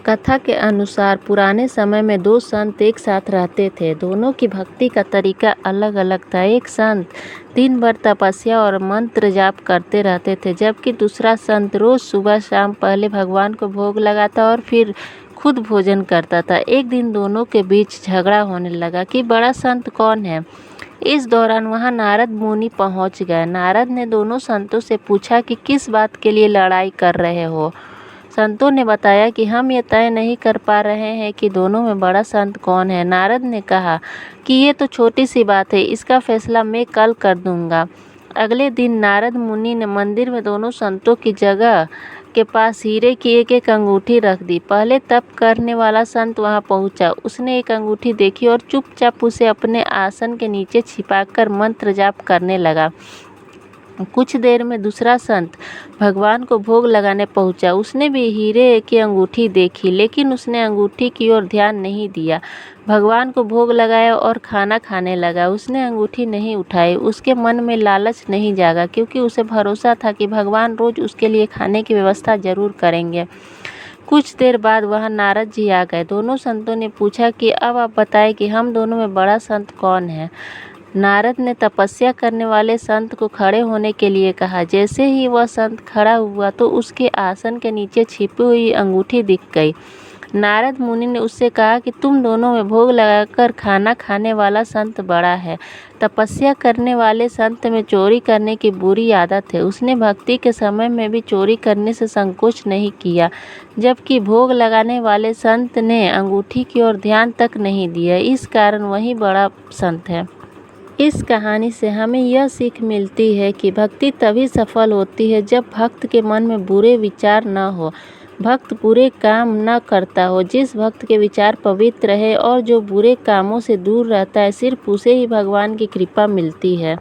कथा के अनुसार पुराने समय में दो संत एक साथ रहते थे। दोनों की भक्ति का तरीका अलग अलग था। एक संत दिन भर तपस्या और मंत्र जाप करते रहते थे, जबकि दूसरा संत रोज सुबह शाम पहले भगवान को भोग लगाता और फिर खुद भोजन करता था। एक दिन दोनों के बीच झगड़ा होने लगा कि बड़ा संत कौन है। इस दौरान वहां नारद मुनि पहुंच गए। नारद ने दोनों संतों से पूछा कि किस बात के लिए लड़ाई कर रहे हो। संतों ने बताया कि हम ये तय नहीं कर पा रहे हैं कि दोनों में बड़ा संत कौन है। नारद ने कहा कि ये तो छोटी सी बात है, इसका फैसला मैं कल कर दूंगा। अगले दिन नारद मुनि ने मंदिर में दोनों संतों की जगह के पास हीरे की एक एक अंगूठी रख दी। पहले तप करने वाला संत वहां पहुंचा। उसने एक अंगूठी देखी और चुपचाप उसे अपने आसन के नीचे छिपाकर मंत्र जाप करने लगा। कुछ देर में दूसरा संत भगवान को भोग लगाने पहुंचा। उसने भी हीरे की अंगूठी देखी, लेकिन उसने अंगूठी की ओर ध्यान नहीं दिया। भगवान को भोग लगाया और खाना खाने लगा। उसने अंगूठी नहीं उठाई। उसके मन में लालच नहीं जागा, क्योंकि उसे भरोसा था कि भगवान रोज उसके लिए खाने की व्यवस्था जरूर करेंगे। कुछ देर बाद वहां नारद जी आ गए। दोनों संतों ने पूछा कि अब आप बताएं कि हम दोनों में बड़ा संत कौन है। नारद ने तपस्या करने वाले संत को खड़े होने के लिए कहा। जैसे ही वह संत खड़ा हुआ तो उसके आसन के नीचे छिपी हुई अंगूठी दिख गई। नारद मुनि ने उससे कहा कि तुम दोनों में भोग लगाकर खाना खाने वाला संत बड़ा है। तपस्या करने वाले संत में चोरी करने की बुरी आदत है। उसने भक्ति के समय में भी चोरी करने से संकोच नहीं किया, जबकि भोग लगाने वाले संत ने अंगूठी की ओर ध्यान तक नहीं दिया। इस कारण वही बड़ा संत है। इस कहानी से हमें यह सीख मिलती है कि भक्ति तभी सफल होती है जब भक्त के मन में बुरे विचार न हो, भक्त बुरे काम न करता हो। जिस भक्त के विचार पवित्र है और जो बुरे कामों से दूर रहता है, सिर्फ उसे ही भगवान की कृपा मिलती है।